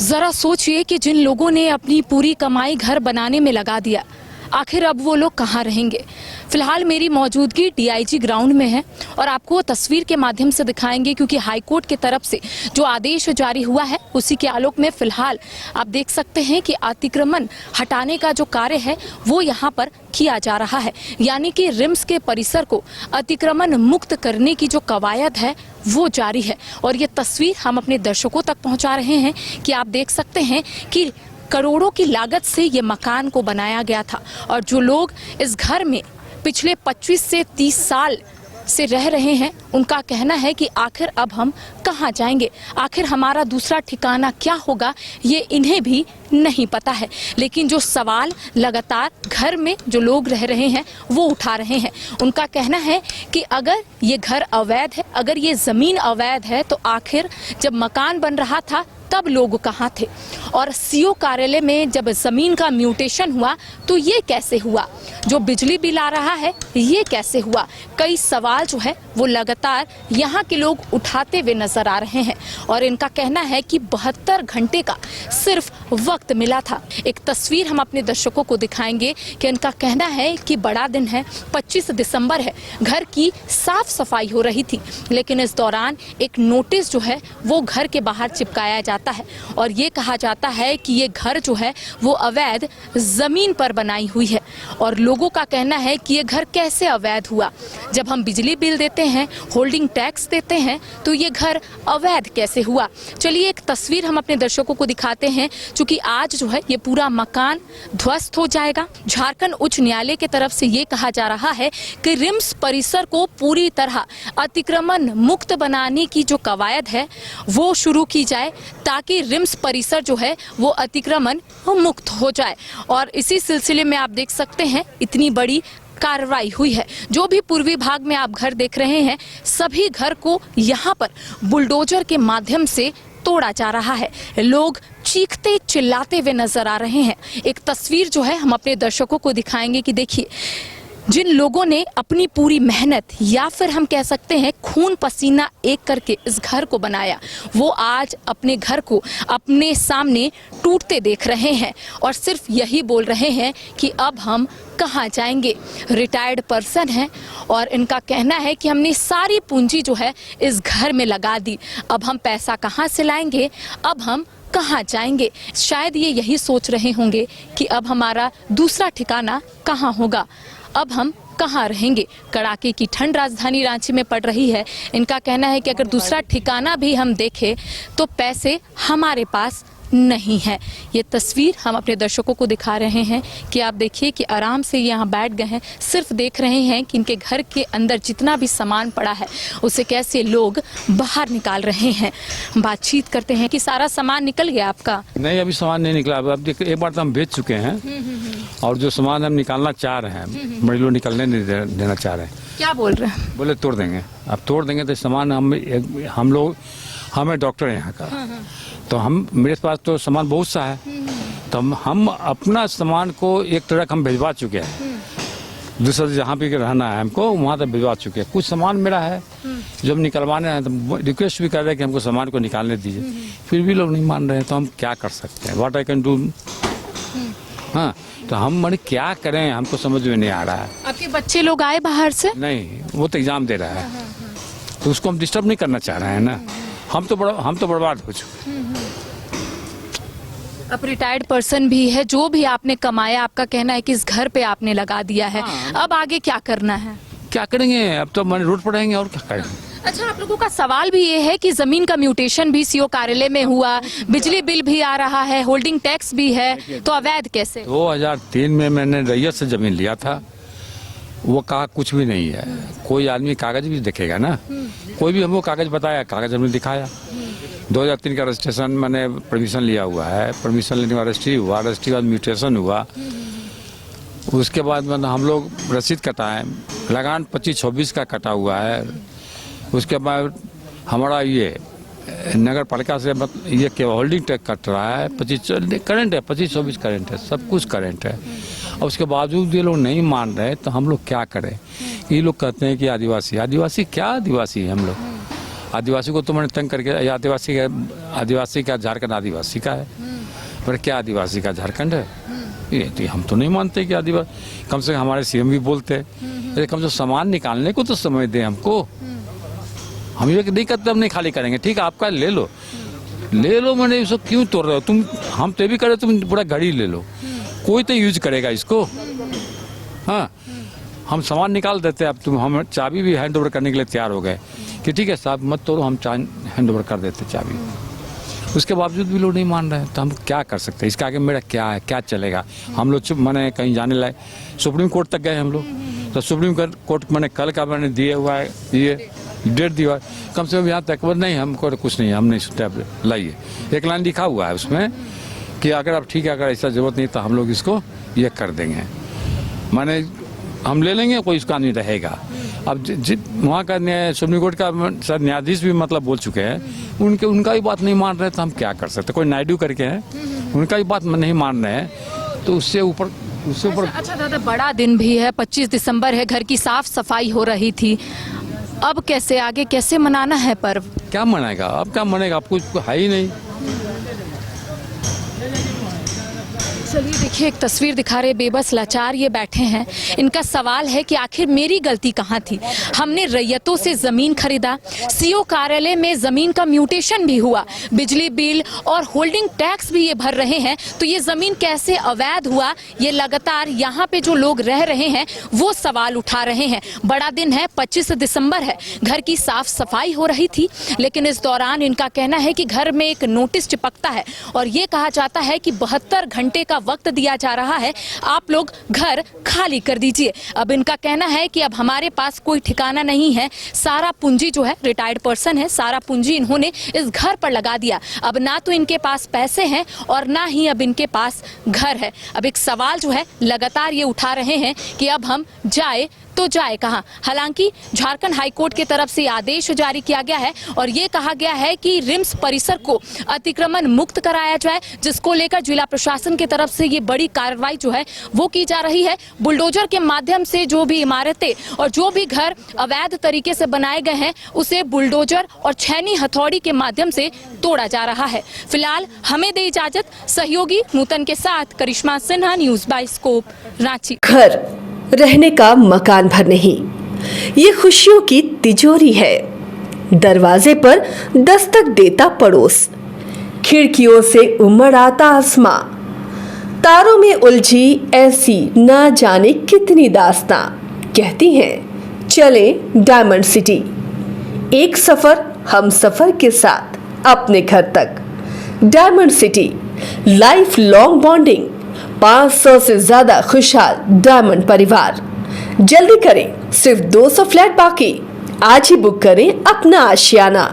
जरा सोचिए कि जिन लोगों ने अपनी पूरी कमाई घर बनाने में लगा दिया, आखिर अब वो लोग कहाँ रहेंगे। फिलहाल मेरी मौजूदगी डीआईजी ग्राउंड में है और आपको तस्वीर के माध्यम से दिखाएंगे, क्योंकि हाईकोर्ट की तरफ से जो आदेश जारी हुआ है उसी के आलोक में फिलहाल आप देख सकते हैं कि अतिक्रमण हटाने का जो कार्य है वो यहाँ पर किया जा रहा है। यानी कि रिम्स के परिसर को अतिक्रमण मुक्त करने की जो कवायद है वो जारी है। और ये तस्वीर हम अपने दर्शकों तक पहुँचा रहे हैं कि आप देख सकते हैं कि करोड़ों की लागत से ये मकान को बनाया गया था और जो लोग इस घर में पिछले 25 से 30 साल से रह रहे हैं उनका कहना है कि आखिर अब हम कहाँ जाएंगे, आखिर हमारा दूसरा ठिकाना क्या होगा, ये इन्हें भी नहीं पता है। लेकिन जो सवाल लगातार घर में जो लोग रह रहे हैं वो उठा रहे हैं, उनका कहना है कि अगर ये घर अवैध है, अगर ये ज़मीन अवैध है तो आखिर जब मकान बन रहा था तब लोग कहाँ थे, और सीओ कार्यालय में जब ज़मीन का म्यूटेशन हुआ तो ये कैसे हुआ, जो बिजली बिल आ रहा है ये कैसे हुआ। कई सवाल जो है वो लगातार यहाँ के लोग उठाते हुए नजर आ रहे हैं और इनका कहना है कि 72 घंटे का सिर्फ वक्त मिला था। एक तस्वीर हम अपने दर्शकों को दिखाएंगे कि इनका कहना है कि बड़ा दिन है, 25 दिसंबर है, घर की साफ सफाई हो रही थी, लेकिन इस दौरान एक नोटिस जो है वो घर के बाहर चिपकाया जाता है और ये कहा जाता है कि ये घर जो है वो अवैध जमीन पर बनाई हुई है। और लोगों का कहना है कि ये घर कैसे अवैध हुआ, जब हम बिजली बिल देते हैं, होल्डिंग टैक्स देते हैं, तो ये घर अवैध कैसे हुआ। चलिए एक तस्वीर हम अपने दर्शकों को दिखाते हैं, क्योंकि आज जो है ये पूरा मकान ध्वस्त हो जाएगा। झारखंड उच्च न्यायालय की तरफ से ये कहा जा रहा है कि रिम्स परिसर को पूरी तरह अतिक्रमण मुक्त बनाने की जो कवायद है वो शुरू की जाए, ताकि रिम्स परिसर जो है वो अतिक्रमण मुक्त हो जाए। और इसी सिलसिले में आप देख सकते हैं इतनी बड़ी कार्रवाई हुई है। जो भी पूर्वी भाग में आप घर देख रहे हैं, सभी घर को यहाँ पर बुलडोजर के माध्यम से तोड़ा जा रहा है। लोग चीखते चिल्लाते हुए नजर आ रहे हैं। एक तस्वीर जो है हम अपने दर्शकों को दिखाएंगे कि देखिए, जिन लोगों ने अपनी पूरी मेहनत या फिर हम कह सकते हैं खून पसीना एक करके इस घर को बनाया, वो आज अपने घर को अपने सामने टूटते देख रहे हैं और सिर्फ यही बोल रहे हैं कि अब हम कहाँ जाएंगे। रिटायर्ड पर्सन हैं और इनका कहना है कि हमने सारी पूंजी जो है इस घर में लगा दी, अब हम पैसा कहाँ से लाएंगे, अब हम कहाँ जाएंगे। शायद ये यही सोच रहे होंगे कि अब हमारा दूसरा ठिकाना कहाँ होगा, अब हम कहाँ रहेंगे। कड़ाके की ठंड राजधानी रांची में पड़ रही है। इनका कहना है कि अगर दूसरा ठिकाना भी हम देखें तो पैसे हमारे पास नहीं है। ये तस्वीर हम अपने दर्शकों को दिखा रहे हैं कि आप देखिए कि आराम से यहाँ बैठ गए हैं, सिर्फ देख रहे हैं कि इनके घर के अंदर जितना भी सामान पड़ा है उसे कैसे लोग बाहर निकाल रहे हैं। बातचीत करते हैं कि सारा सामान निकल गया आपका? नहीं, अभी सामान नहीं निकला। अब देखिए, एक बार तो हम बेच चुके हैं और जो सामान हम निकालना चाह रहे हैं बड़े लोग निकलने नहीं देना चाह रहे हैं। क्या बोल रहे हैं? बोले तोड़ देंगे। अब तोड़ देंगे तो सामान हम लोग, हमें डॉक्टर है यहाँ का, तो हम, मेरे पास तो सामान बहुत सा है, तो हम अपना सामान को एक तरह हम भिजवा चुके हैं, दूसरा जहाँ भी रहना है हमको वहाँ तक भिजवा चुके हैं। कुछ सामान मेरा है जो हम निकलवाने हैं, तो रिक्वेस्ट भी कर रहे हैं कि हमको सामान को निकालने दीजिए, फिर भी लोग नहीं मान रहे हैं। तो हम क्या कर सकते हैं, व्हाट आई कैन डू। हाँ, तो हम मैंने क्या करें, हमको समझ में नहीं आ रहा है। आपके बच्चे लोग आए बाहर से? नहीं, वो तो एग्जाम दे रहा है, तो उसको हम डिस्टर्ब नहीं करना चाह रहे हैं ना। हम तो बर्बाद हो चुके। अब रिटायर्ड पर्सन भी है, जो भी आपने कमाया आपका कहना है कि इस घर पे आपने लगा दिया है। हाँ। अब आगे क्या करना है? क्या करेंगे, अब तो मैंने रोड पर रहेंगे और क्या करेंगे। अच्छा, आप लोगों का सवाल भी ये है कि जमीन का म्यूटेशन भी सीओ कार्यालय में हुआ, बिजली बिल भी आ रहा है, होल्डिंग टैक्स भी है, तो अवैध कैसे? 2003 में मैंने रैयत से जमीन लिया था, वो कहा कुछ भी नहीं है। कोई आदमी कागज भी देखेगा ना, कोई भी हमको कागज बताया, कागज हमने दिखाया। 2003 का रजिस्ट्रेशन मैंने परमिशन लिया हुआ है, परमिशन लेने के बाद रजिस्ट्री हुआ, रजिस्ट्री के बाद म्यूटेशन हुआ, उसके बाद मतलब हम लोग रसीद कटाए, लगान 25-26 का कटा हुआ है। उसके बाद हमारा ये नगर पालिका से ये क्या होल्डिंग टैक्स कट रहा है, 25 करंट है, 25-24 करंट है, सब कुछ करंट है। और उसके बावजूद ये लोग नहीं मान रहे, तो हम लोग क्या करें। ये लोग कहते हैं कि आदिवासी, आदिवासी क्या आदिवासी है हम लोग। आदिवासी को तो मैंने तंग करके, ये आदिवासी का झारखंड आदिवासी का है, पर क्या आदिवासी का झारखंड है? ये तो हम तो नहीं मानते कि आदिवासी, कम से कम हमारे सीएम भी बोलते हैं कम से कम सामान निकालने को तो समय दें हमको। हम ये नहीं करते हम नहीं खाली करेंगे, ठीक है आपका ले लो मैंने इसको क्यों तोड़ रहे हो तुम, हम तो भी करे, तुम पूरा घड़ी ले लो, कोई तो यूज करेगा इसको। हाँ, हम सामान निकाल देते अब तुम, हम चाबी भी हैंड ओवर करने के लिए तैयार हो गए कि ठीक है साहब मत तोड़ो, हम हैंड ओवर कर देते चाबी। उसके बावजूद भी लोग नहीं मान रहे हैं, तो हम क्या कर सकते हैं? इसके आगे मेरा क्या है, क्या चलेगा? हम लोग मैंने कहीं जाने लाए, सुप्रीम कोर्ट तक गए हम लोग, तो सुप्रीम कोर्ट मैंने कल का मैंने दिए हुआ है, ये डेट दिया, कम से कम यहाँ तक नहीं, हमको कुछ नहीं, हम नहीं सुनते, लाइए। एक लाइन लिखा हुआ है उसमें कि अगर आप ठीक है, अगर ऐसा जरूरत नहीं तो हम लोग इसको ये कर देंगे, माने हम ले लेंगे, कोई इसका नहीं रहेगा। अब वहाँ का सुप्रीम कोर्ट का सर न्यायाधीश भी मतलब बोल चुके हैं, उनका भी बात नहीं मान रहे, तो हम क्या कर सकते? कोई नायडू करके हैं, उनका भी बात नहीं मान रहे हैं, तो उससे ऊपर अच्छा दादा, बड़ा दिन भी है, 25 दिसंबर है, घर की साफ सफाई हो रही थी, अब कैसे आगे कैसे मनाना है पर्व? क्या मनाएगा? अब क्या मनाएगा? अब कुछ है ही नहीं। चलिए देखिए, एक तस्वीर दिखा रहे, बेबस लाचार ये बैठे हैं, इनका सवाल है कि आखिर मेरी गलती कहाँ थी? हमने रैयतों से जमीन खरीदा, सीओ कार्यालय में जमीन का म्यूटेशन भी हुआ, बिजली बिल और होल्डिंग टैक्स भी ये भर रहे हैं, तो ये जमीन कैसे अवैध हुआ? ये लगातार यहाँ पे जो लोग रह रहे हैं वो सवाल उठा रहे हैं। बड़ा दिन है, 25 दिसंबर है, घर की साफ सफाई हो रही थी, लेकिन इस दौरान इनका कहना है कि घर में एक नोटिस चिपकता है और ये कहा जाता है कि 72 घंटे का वक्त दिया जा रहा है, आप लोग घर खाली कर दीजिए। अब इनका कहना है कि अब हमारे पास कोई ठिकाना नहीं है, सारा पूंजी जो है, रिटायर्ड पर्सन है, सारा पूंजी इन्होंने इस घर पर लगा दिया, अब ना तो इनके पास पैसे हैं और ना ही अब इनके पास घर है। अब एक सवाल जो है लगातार ये उठा रहे हैं कि अब हम जाए तो जाए कहां? हालांकि झारखंड हाईकोर्ट की तरफ से आदेश जारी किया गया है और ये कहा गया है कि रिम्स परिसर को अतिक्रमण मुक्त कराया जाए, जिसको लेकर जिला प्रशासन की तरफ से ये बड़ी कार्रवाई जो है वो की जा रही है। बुलडोजर के माध्यम से जो भी इमारतें और जो भी घर अवैध तरीके से बनाए गए हैं उसे बुलडोजर और छैनी हथौड़ी के माध्यम से तोड़ा जा रहा है। फिलहाल हमें दे इजाजत, सहयोगी नूतन के साथ Karishma Sinha, news bioscope, Ranchi. घर रहने का मकान भर नहीं, ये खुशियों की तिजोरी है। दरवाजे पर दस्तक देता पड़ोस, खिड़कियों से उमड़ आता आसमां, तारों में उलझी ऐसी ना जाने कितनी दास्तां। कहती हैं चले डायमंड सिटी, एक सफर हम सफर के साथ अपने घर तक। Diamond city, life long bonding, 500 से ज्यादा खुशहाल डायमंड परिवार। जल्दी करें, सिर्फ 200 फ्लैट बाकी, आज ही बुक करें अपना आशियाना।